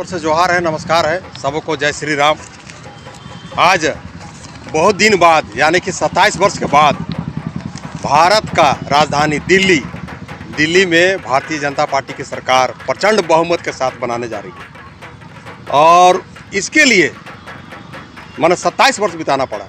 से जोहार है, नमस्कार है सबको, जय श्री राम। आज बहुत दिन बाद यानी कि 27 वर्ष के बाद भारत का राजधानी दिल्ली में भारतीय जनता पार्टी की सरकार प्रचंड बहुमत के साथ बनाने जा रही है और इसके लिए मैंने 27 वर्ष बिताना पड़ा।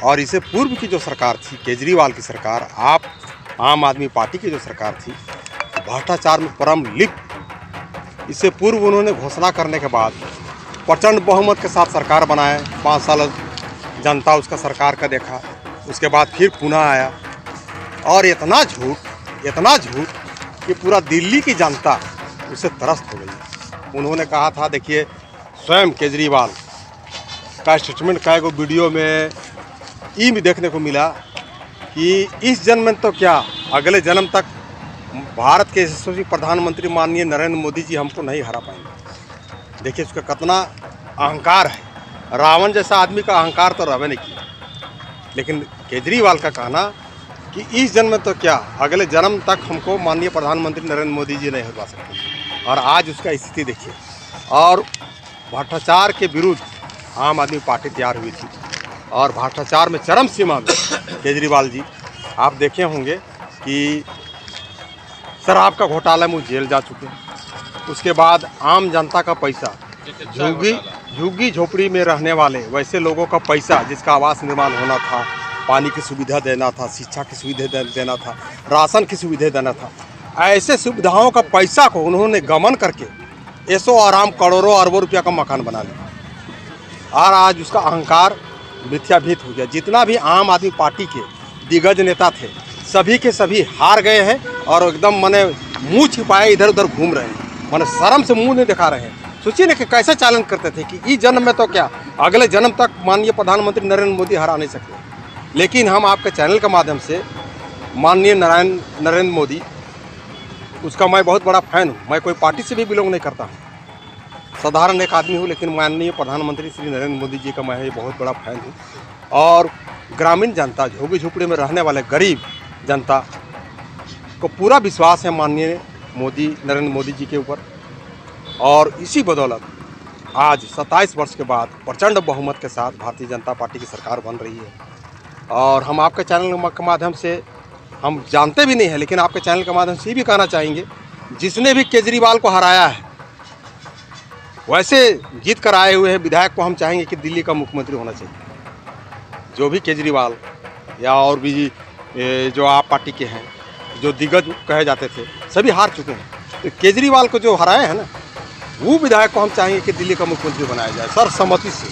और इससे पूर्व की जो सरकार थी, केजरीवाल की सरकार, आम आदमी पार्टी की जो सरकार थी, भ्रष्टाचार में परम लिप्त, इससे पूर्व उन्होंने घोषणा करने के बाद प्रचंड बहुमत के साथ सरकार बनाए। 5 साल जनता उसका सरकार का देखा, उसके बाद फिर पुनः आया और इतना झूठ कि पूरा दिल्ली की जनता उससे त्रस्त हो गई। उन्होंने कहा था, देखिए स्वयं केजरीवाल का स्टेटमेंट का एगो वीडियो में भी देखने को मिला कि इस जन्म में तो क्या, अगले जन्म तक भारत के यशस्वी प्रधानमंत्री माननीय नरेंद्र मोदी जी हमको नहीं हरा पाएंगे। देखिए उसका कितना अहंकार है। रावण जैसा आदमी का अहंकार तो रहे नहीं किया, लेकिन केजरीवाल का कहना कि इस जन्म में तो क्या, अगले जन्म तक हमको माननीय प्रधानमंत्री नरेंद्र मोदी जी नहीं हरा सकते। और आज उसका स्थिति देखिए। और भ्रष्टाचार के विरुद्ध आम आदमी पार्टी तैयार हुई थी और भ्रष्टाचार में चरम सीमा में केजरीवाल जी, आप देखे होंगे कि शराब का घोटाला में जेल जा चुके हैं। उसके बाद आम जनता का पैसा, झुग्गी झोपड़ी में रहने वाले वैसे लोगों का पैसा, जिसका आवास निर्माण होना था, पानी की सुविधा देना था, शिक्षा की सुविधा देना था, राशन की सुविधा देना था, ऐसे सुविधाओं का पैसा को उन्होंने गमन करके ऐसो आराम करोड़ों अरबों रुपया का मकान बना लिया। और आज उसका अहंकार मिथ्याभीत हो गया। जितना भी आम आदमी पार्टी के दिग्गज नेता थे, सभी के सभी हार गए हैं और एकदम माने मुंह छिपाए इधर उधर घूम रहे हैं, माने शर्म से मुंह नहीं दिखा रहे हैं। सोचिए ना कि कैसे चालन करते थे कि इस जन्म में तो क्या, अगले जन्म तक माननीय प्रधानमंत्री नरेंद्र मोदी हरा नहीं सकते। लेकिन हम आपके चैनल के माध्यम से माननीय नरेंद्र मोदी, उसका मैं बहुत बड़ा फ़ैन हूँ। मैं कोई पार्टी से भी बिलोंग नहीं करता हूँ, साधारण एक आदमी हूँ, लेकिन माननीय प्रधानमंत्री श्री नरेंद्र मोदी जी का मैं बहुत बड़ा फ़ैन हूँ। और ग्रामीण जनता, झुग्गी झोपड़ी में रहने वाले गरीब जनता को पूरा विश्वास है माननीय नरेंद्र मोदी जी के ऊपर। और इसी बदौलत आज 27 वर्ष के बाद प्रचंड बहुमत के साथ भारतीय जनता पार्टी की सरकार बन रही है। और हम आपके चैनल के माध्यम से, हम जानते भी नहीं हैं, लेकिन आपके चैनल के माध्यम से ये भी कहना चाहेंगे, जिसने भी केजरीवाल को हराया है, वैसे जीत कर आए हुए हैं विधायक को हम चाहेंगे कि दिल्ली का मुख्यमंत्री होना चाहिए। जो भी केजरीवाल या और भी जो आप पार्टी के हैं, जो दिग्गज कहे जाते थे, सभी हार चुके हैं। तो केजरीवाल को जो हराए हैं ना, वो विधायक को हम चाहेंगे कि दिल्ली का मुख्यमंत्री बनाया जाए सर्वसम्मति से।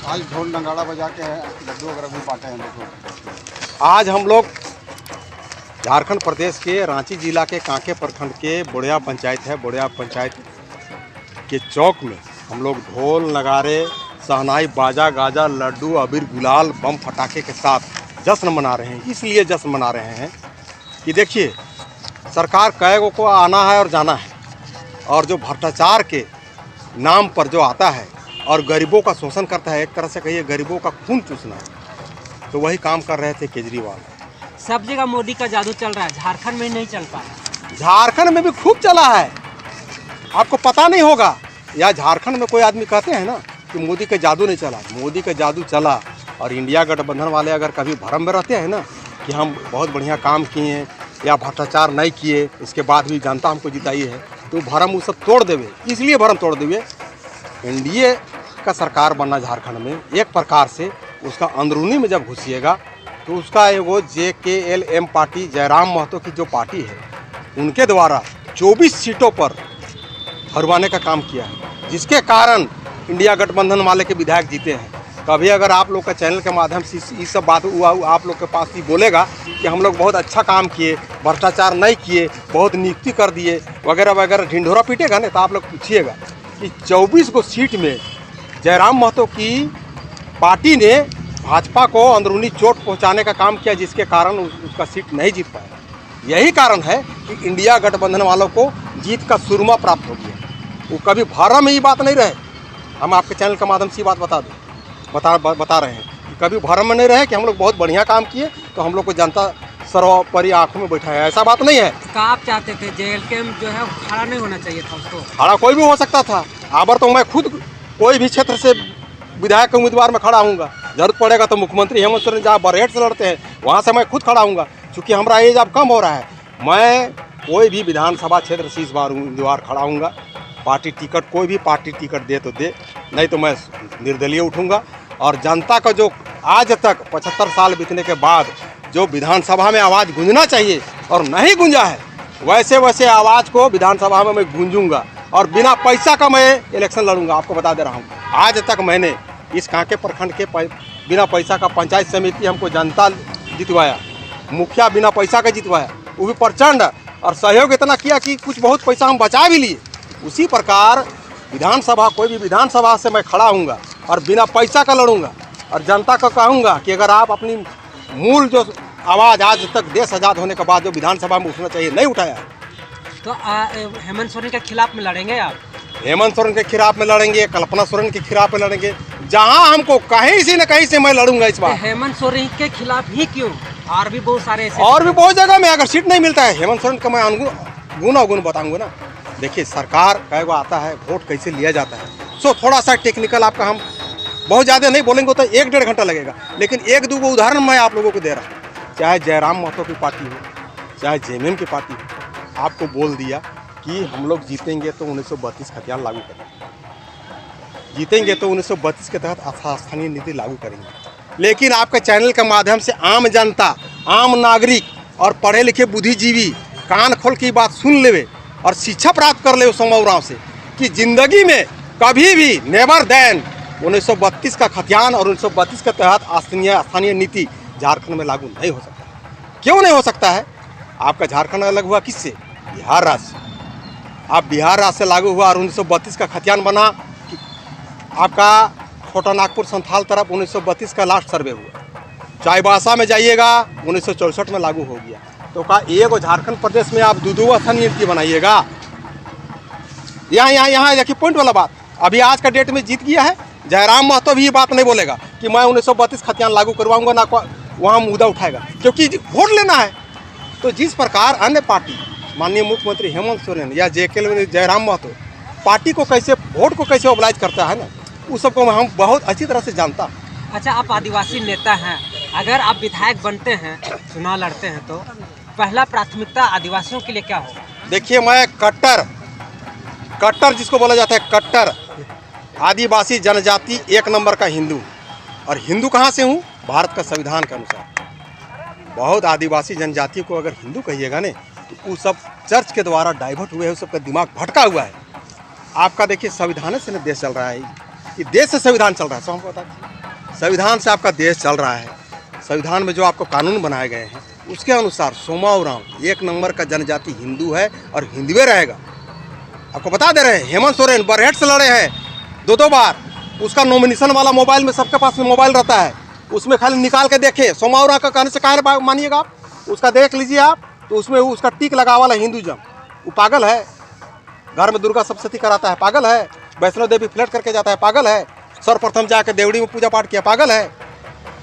आज ढोल नगाड़ा बजा के लड्डू वगैरह भी बांटे हैं। आज हम लोग झारखंड प्रदेश के रांची जिला के कांके प्रखंड के बोड़िया पंचायत है, बोड़िया पंचायत के चौक में हम लोग ढोल नगाड़े, शहनाई, बाजा गाजा, लड्डू, अबीर, गुलाल, बम फटाके के साथ जश्न मना रहे हैं। इसलिए जश्न मना रहे हैं कि देखिए सरकार कई को आना है और जाना है, और जो भ्रष्टाचार के नाम पर जो आता है और गरीबों का शोषण करता है, एक तरह से कहिए गरीबों का खून चूसना है, तो वही काम कर रहे थे केजरीवाल। सब जगह मोदी का जादू चल रहा है, झारखंड में नहीं चल पाया। झारखंड में भी खूब चला है, आपको पता नहीं होगा। या झारखंड में कोई आदमी कहते हैं ना कि मोदी का जादू नहीं चला, मोदी का जादू चला। और इंडिया गठबंधन वाले अगर कभी भ्रम में रहते हैं ना कि हम बहुत बढ़िया काम किए या भ्रष्टाचार नहीं किए, इसके बाद भी जनता हमको जिताई है, तो भ्रम वो सब तोड़ देवे। इसलिए भ्रम तोड़ देवे। एनडीए का सरकार बनना झारखंड में एक प्रकार से उसका अंदरूनी में जब घुसिएगा तो उसका एगो JKLM पार्टी, जयराम महतो की जो पार्टी है, उनके द्वारा 24 सीटों पर हरवाने का काम किया है, जिसके कारण इंडिया गठबंधन वाले के विधायक जीते हैं। कभी अगर आप लोग का चैनल के माध्यम से ये सब बात हुआ, आप लोग के पास ही बोलेगा कि हम लोग बहुत अच्छा काम किए, भ्रष्टाचार नहीं किए, बहुत नियुक्ति कर दिए वगैरह वगैरह, ढिंढोरा पीटेगा ना, तो आप लोग पूछिएगा कि 24 को सीट में जयराम महतो की पार्टी ने भाजपा को अंदरूनी चोट पहुंचाने का काम किया, जिसके कारण उसका सीट नहीं जीत पाया। यही कारण है कि इंडिया गठबंधन वालों को जीत का सुरमा प्राप्त हो गया। वो कभी भ्रम में ये बात नहीं रहे। हम आपके चैनल के माध्यम से ये बात बता रहे हैं कि कभी भ्रम में नहीं रहे कि हम लोग बहुत बढ़िया काम किए तो हम लोग को जनता सर्वोपरि आंखों में बैठा है, ऐसा बात नहीं है। आप चाहते थे JLK जो है खड़ा नहीं होना चाहिए था, उसको खड़ा कोई भी हो सकता था, आबर तो मैं खुद कोई भी क्षेत्र से विधायक के उम्मीदवार में खड़ा हूँगा। जरूरत पड़ेगा तो मुख्यमंत्री हेमंत सोरेन जहाँ बरहेट से लड़ते हैं वहाँ से मैं खुद खड़ा हूँगा, क्योंकि हमारा एज अब कम हो रहा है। मैं कोई भी विधानसभा क्षेत्र से इस बार उम्मीदवार खड़ा हूँगा। पार्टी टिकट, कोई भी पार्टी टिकट दे तो दे, नहीं तो मैं निर्दलीय उठूँगा। और जनता का जो आज तक 75 साल बीतने के बाद जो विधानसभा में आवाज़ गूंजना चाहिए और नहीं गूंजा है, वैसे वैसे आवाज़ को विधानसभा में मैं गूंजूंगा और बिना पैसा का मैं इलेक्शन लड़ूंगा। आपको बता दे रहा हूँ, आज तक मैंने इस कांके प्रखंड के बिना पैसा का पंचायत समिति हमको जनता जितवाया, मुखिया बिना पैसा का जितवाया, वो भी प्रचंड, और सहयोग इतना किया कि कुछ बहुत पैसा हम बचा भी लिए। उसी प्रकार विधानसभा, कोई भी विधानसभा से मैं खड़ा हूँगा और बिना पैसा का लड़ूंगा और जनता को कहूँगा कि अगर आप अपनी मूल जो आवाज़ आज तक देश आज़ाद होने के बाद जो विधानसभा में उठना चाहिए नहीं उठाया है, तो हेमंत सोरेन के खिलाफ में लड़ेंगे आप? हेमंत सोरेन के खिलाफ में लड़ेंगे, कल्पना सोरेन के खिलाफ में लड़ेंगे, जहां हमको कहीं से न कहीं से मैं लड़ूंगा इस बार। हेमंत सोरेन के खिलाफ ही क्यों? और भी बहुत सारे ऐसे, और भी बहुत जगह में अगर सीट नहीं मिलता है हेमंत सोरेन का मैं गुण बताऊंगा ना। देखिए, सरकार कई आता है, वोट कैसे लिया जाता है, सो थोड़ा सा टेक्निकल आपका हम बहुत ज़्यादा नहीं बोलेंगे तो 1-1.5 घंटा लगेगा, लेकिन 1-2 उदाहरण मैं आप लोगों को दे रहा हूँ। चाहे जयराम महतो की पार्टी हो, चाहे जेएमएम की पार्टी हो, आपको बोल दिया कि हम लोग जीतेंगे तो 1932 खतियान लागू करेंगे, जीतेंगे तो 1932 के तहत स्थानीय नीति लागू करेंगे। लेकिन आपके चैनल के माध्यम से आम जनता, आम नागरिक और पढ़े लिखे बुद्धिजीवी कान खोल की बात सुन लेवे और शिक्षा प्राप्त कर ले सोमवार राव से कि जिंदगी में कभी भी नेवर देन 1932 का खतियान और 1932 के तहत स्थानीय नीति झारखंड में लागू नहीं हो सकता। क्यों नहीं हो सकता है? आपका झारखंड अलग हुआ किससे? बिहार राज्य से। आप बिहार राज्य से लागू हुआ और 1932 का खतियान बना। आपका छोटा नागपुर संथाल तरफ 1932 का लास्ट सर्वे हुआ। चाईबासा में जाइएगा 1964 में लागू हो गया। तो का एक झारखंड प्रदेश में आप दो स्थानीय नीति बनाइएगा? यहाँ देखिए पॉइंट वाला बात। अभी आज का डेट में जीत गया है। जयराम महतो भी ये बात नहीं बोलेगा कि मैं 1932 खतियान लागू करवाऊंगा, ना वहाँ मुद्दा उठाएगा, क्योंकि वोट लेना है। तो जिस प्रकार अन्य पार्टी, माननीय मुख्यमंत्री हेमंत सोरेन या जयराम महतो पार्टी को कैसे, वोट को कैसे मोबिलाइज करता है ना, उस सबको हम बहुत अच्छी तरह से जानता हूँ। अच्छा, आप आदिवासी नेता हैं, अगर आप विधायक बनते हैं, चुनाव लड़ते हैं, तो पहला प्राथमिकता आदिवासियों के लिए क्या हो? देखिए, मैं कट्टर जिसको बोला जाता है, कट्टर आदिवासी जनजाति 1 नंबर का हिंदू। और हिंदू कहाँ से हूँ? भारत का संविधान के अनुसार। बहुत आदिवासी जनजाति को अगर हिंदू कहिएगा ने, तो वो सब चर्च के द्वारा डाइवर्ट हुए हैं, उस सबका दिमाग भटका हुआ है। आपका देखिए, संविधान से न देश चल रहा है, ये देश से संविधान चल रहा है। हमको बता दीजिए, संविधान से आपका देश चल रहा है। संविधान में जो आपको कानून बनाए गए हैं उसके अनुसार सोमा उरांव 1 नंबर का जनजाति हिंदू है और हिंदुए रहेगा। आपको बता दे रहे हैं, हेमंत सोरेन बरहेट से लड़े हैं 2 बार। उसका नॉमिनेशन वाला मोबाइल में सबके पास में मोबाइल रहता है, उसमें खाली निकाल के देखे। सोमा उरांव का कहने से काहे मानिएगा आप? उसका देख लीजिए आप, तो उसमें उसका टिक लगा वाला हिंदुज़म। वो पागल है। घर में दुर्गा सप्तशती कराता है, पागल है। वैष्णो देवी फ्लैट करके जाता है, पागल है। सर्वप्रथम जाकर देवड़ी में पूजा पाठ किया, पागल है।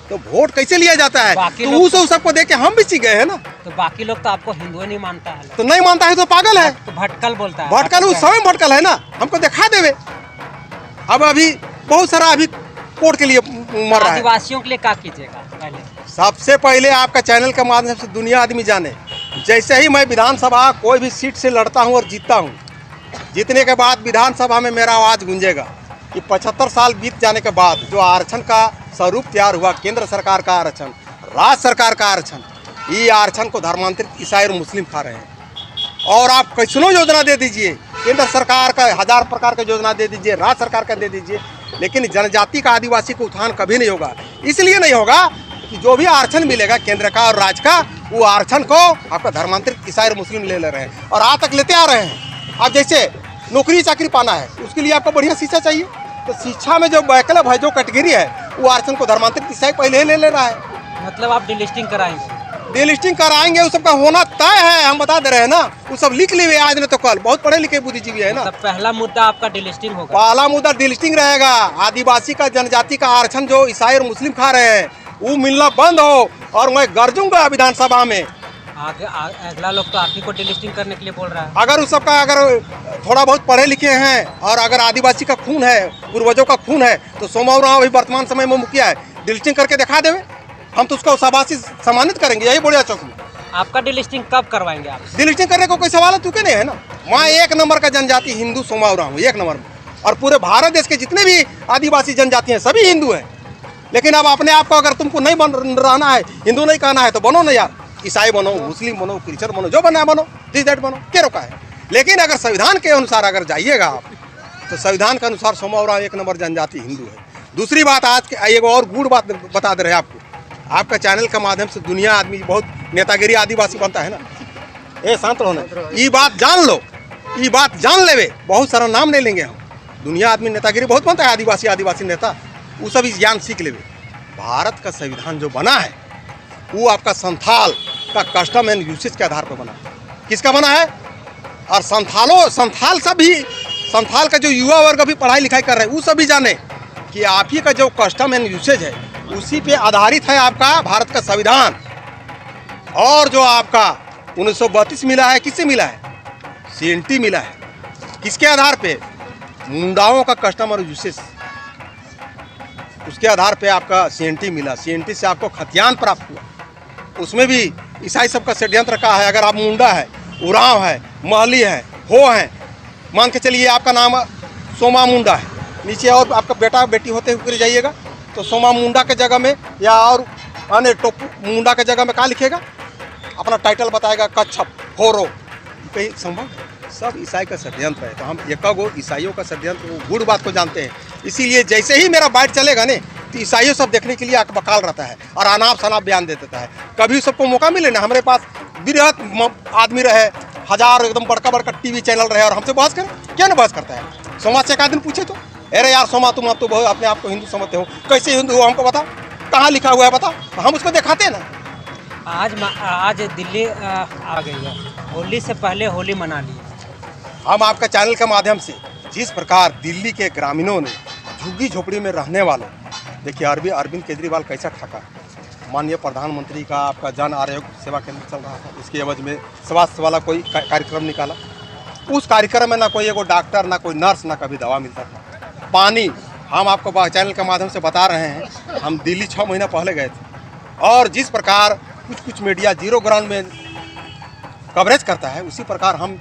तो वोट कैसे लिया जाता है? तो उस सबको देख के हम भी सीख गए हैं ना। तो बाकी लोग तो आपको हिंदू नहीं मानता है, तो नहीं मानता है तो पागल है, तो भटकल बोलता है। भटकल, वो स्वयं भटकल है ना, हमको दिखा देवे। अब अभी बहुत सारा अभी कोर्ट के लिए मर रहा है। आदिवासियों के लिए क्या कीजिएगा? पहले सबसे पहले आपका चैनल के माध्यम से दुनिया आदमी जाने, जैसे ही मैं विधानसभा कोई भी सीट से लड़ता हूँ और जीतता हूँ, जीतने के बाद विधानसभा में मेरा आवाज़ गूंजेगा कि 75 साल बीत जाने के बाद जो आरक्षण का स्वरूप तैयार हुआ, केंद्र सरकार का आरक्षण, राज्य सरकार का आरक्षण, ये आरक्षण को धर्मांतरित ईसाई और मुस्लिम खा रहे हैं। और आप कैसनो योजना दे दीजिए, केंद्र सरकार का 1000 प्रकार की योजना दे दीजिए, राज्य सरकार का दे दीजिए, लेकिन जनजाति का, आदिवासी का उत्थान कभी नहीं होगा। इसलिए नहीं होगा कि जो भी आरक्षण मिलेगा केंद्र का और राज्य का, वो आरक्षण को आपका धर्मांतरित ईसाई और मुस्लिम ले रहे हैं और आज तक लेते आ रहे हैं। अब जैसे नौकरी चाकरी पाना है, उसके लिए आपको बढ़िया शिक्षा चाहिए, तो शिक्षा में जो वैकल्प है, जो कैटेगरी है, वो आरक्षण को धर्मांतरित ईसाई पहले ही ले रहा है। मतलब आप डिलिस्टिंग कराएंगे? डिलिस्टिंग कराएंगे, उस सबका होना तय है। हम बता दे रहे हैं ना, वो सब लिख लिए आज नहीं तो कल। बहुत पढ़े लिखे बुद्धिजीवी है ना। तो पहला मुद्दा आपका डिलिस्टिंग होगा? पहला मुद्दा डिलिस्टिंग रहेगा। आदिवासी का, जनजाति का आरक्षण जो ईसाई और मुस्लिम खा रहे हैं, वो मिलना बंद हो। और मैं गरजूंगा विधानसभा में अगला लोग तो आप ही को डिलिस्टिंग करने के लिए बोल रहा है। अगर उस सबका अगर थोड़ा बहुत पढ़े लिखे हैं और अगर आदिवासी का खून है, पूर्वजों का खून है, तो सोमा उरांव अभी वर्तमान समय में मुखिया है, डिलिस्टिंग करके दिखा देवे, हम तो उसको शाबाशी सम्मानित करेंगे यही बोलिया चौक में। आपका डिलिस्टिंग कब करवाएंगे आप? डिलिस्टिंग करने को कोई सवाल चुके नहीं है ना। वहाँ एक नंबर का जनजाति हिंदू सोमा उरांव एक नंबर में, और पूरे भारत देश के जितने भी आदिवासी जनजाति हैं सभी हिंदू हैं। लेकिन अब अपने आप को अगर तुमको नहीं बन रहना है, हिंदू नहीं कहना है, तो बनो ना यार, ईसाई बनो, मुस्लिम बनो, क्रिश्चियन बनो, जो बनना है बनो, दिस दैट बनो, क्या रोका है। लेकिन अगर संविधान के अनुसार अगर जाइएगा आप, तो संविधान के अनुसार सोमा उरांव एक नंबर जनजाति हिंदू है। दूसरी बात, आज के एक और गुड़ बात बता दे रहे हैं आपको, आपका चैनल के माध्यम से दुनिया आदमी बहुत नेतागिरी आदिवासी बनता है ना, ए शांत रहो ना, ये बात जान लो, ये बात जान लेवे, बहुत सारा नाम नहीं लेंगे हम, दुनिया आदमी नेतागिरी बहुत बनता है, आदिवासी नेता, वो सब इस ज्ञान सीख लेवे। भारत का संविधान जो बना है वो आपका संथाल का कस्टम एंड यूसेज के आधार पर बना है। किसका बना है? और संथाल सब भी, संथाल का जो युवा वर्ग भी पढ़ाई लिखाई कर रहे हैं वो सब भी जाने कि आप ही का जो कस्टम एंड यूसेज है उसी पे आधारित है आपका भारत का संविधान। और जो आपका 1932 मिला है, किससे मिला है? CNT मिला है। किसके आधार पे? मुंडाओं का कस्टम और यूसेज, उसके आधार पे आपका CNT मिला। CNT से आपको खतियान प्राप्त हुआ, उसमें भी ईसाई सब का षड्यंत्र का है। अगर आप मुंडा है, उरांव है, महली है, हो हैं, मान के चलिए आपका नाम सोमा मुंडा है, नीचे और आपका बेटा बेटी होते हुए जाइएगा तो सोमा मुंडा के जगह में या और अन्य टोपू मुंडा के जगह में क्या लिखेगा? अपना टाइटल बताएगा, कच्छप, होरो, कहीं संभव है? सब ईसाई का षड्यंत्र है। तो हम एक ईसाइयों का षड्यंत्र वो गुड़ बात को जानते हैं। इसीलिए जैसे ही मेरा बाइट चलेगा ने तो ईसाइयों सब देखने के लिए आंख बकाल रहता है और अनाप शनाप बयान दे देता है। कभी सबको मौका मिले ना, हमारे पास बृहत आदमी रहे, हजार एकदम बड़का बड़का TV चैनल रहे और हमसे बहस करें, क्या ना बहस करता है? सोमा से एक आदमी पूछे तो, अरे यार सोमा तुम अब तो बहुत अपने आप को हिंदू समझते हो, कैसे हिंदू हो हमको बताओ, कहाँ लिखा हुआ है बताओ, तो हम उसको दिखाते हैं ना। आज दिल्ली आ गई है, होली से पहले होली मना ली। हम आपका चैनल के माध्यम से जिस प्रकार दिल्ली के ग्रामीणों ने झुग्गी झोपड़ी में रहने वालों, देखिए अरविंद केजरीवाल कैसा ठगा, माननीय प्रधानमंत्री का आपका जन आरोग्य सेवा केंद्र चल रहा था, उसके एवज में स्वास्थ्य वाला कोई कार्यक्रम निकाला, उस कार्यक्रम में ना कोई एगो डॉक्टर, ना कोई नर्स, ना कभी दवा मिलता था। पानी, हम आपको चैनल के माध्यम से बता रहे हैं, हम दिल्ली 6 महीना पहले गए थे और जिस प्रकार कुछ मीडिया जीरो ग्राउंड में कवरेज करता है, उसी प्रकार हम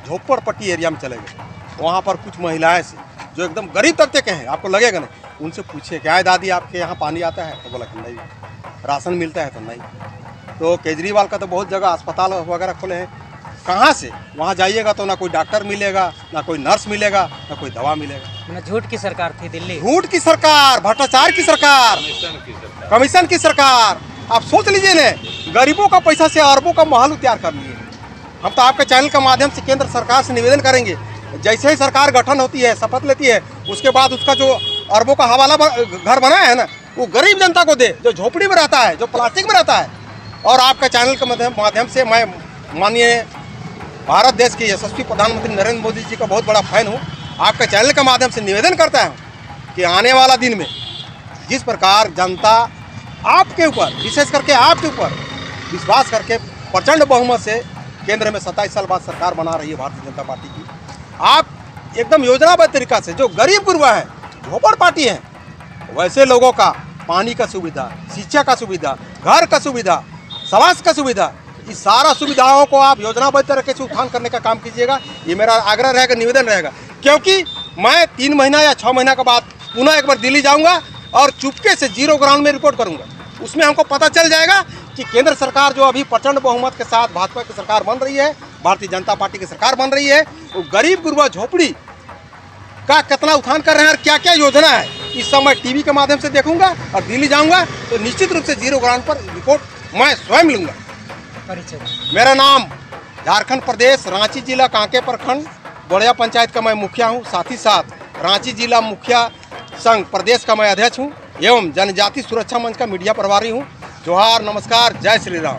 झोपड़पट्टी एरिया में चले गए। वहाँ पर कुछ महिलाएं से जो एकदम गरीब तबके के हैं, आपको लगेगा नहीं, उनसे पूछे क्या है दादी आपके यहाँ पानी आता है? तो बोला कि नहीं। राशन मिलता है? तो नहीं। तो केजरीवाल का तो बहुत जगह अस्पताल वगैरह खुले हैं, कहाँ से वहाँ जाइएगा तो ना कोई डॉक्टर मिलेगा, ना कोई नर्स मिलेगा, ना कोई दवा मिलेगा। ना झूठ की सरकार थी दिल्ली, झूठ की सरकार, भ्रष्टाचार की सरकार, कमीशन की सरकार। आप सोच लीजिए ना, गरीबों का पैसा से अरबों का महल तैयार कर लिए। हम तो आपके चैनल के माध्यम से केंद्र सरकार से निवेदन करेंगे, जैसे ही सरकार गठन होती है, शपथ लेती है, उसके बाद उसका जो अरबों का हवाला घर बनाया है ना, वो गरीब जनता को दे, जो झोपड़ी में रहता है, जो प्लास्टिक में रहता है। और आपका चैनल के माध्यम से मैं माननीय भारत देश के यशस्वी प्रधानमंत्री नरेंद्र मोदी जी का बहुत बड़ा फैन हूँ। आपके चैनल के माध्यम से निवेदन करता हूँ कि आने वाला दिन में जिस प्रकार जनता आपके ऊपर, विशेष करके आपके ऊपर विश्वास करके प्रचंड बहुमत से केंद्र में 27 साल बाद सरकार बना रही है भारतीय जनता पार्टी की, आप एकदम योजनाबद्ध तरीका से जो गरीब गुरबा है, झोपड़पट्टी है, वैसे लोगों का पानी का सुविधा, शिक्षा का सुविधा, घर का सुविधा, स्वास्थ्य का सुविधा, इस सारा सुविधाओं को आप योजनाबद्ध तरीके से उत्थान करने का काम कीजिएगा। ये मेरा आग्रह रहेगा, निवेदन रहेगा। क्योंकि मैं 3 महीना या 6 महीना के बाद पुनः एक बार दिल्ली जाऊंगा और चुपके से जीरो ग्राउंड में रिपोर्ट करूंगा। उसमें हमको पता चल जाएगा कि केंद्र सरकार जो अभी प्रचंड बहुमत के साथ भाजपा की सरकार बन रही है, भारतीय जनता पार्टी की सरकार बन रही है, वो गरीब गुरबा झोपड़ी का कितना उत्थान कर रहे हैं और क्या क्या योजना है, इस समय टीवी के माध्यम से देखूंगा और दिल्ली जाऊंगा तो निश्चित रूप से जीरो ग्राउंड पर रिपोर्ट मैं स्वयं लूंगा। परिचय। मेरा नाम झारखंड प्रदेश, रांची जिला, कांके प्रखंड, बड़िया पंचायत का मैं मुखिया हूँ, साथ ही साथ रांची जिला मुखिया संघ प्रदेश का मैं अध्यक्ष हूँ एवं जनजाति सुरक्षा मंच का मीडिया प्रभारी हूँ। जोहार, नमस्कार, जय श्री राम।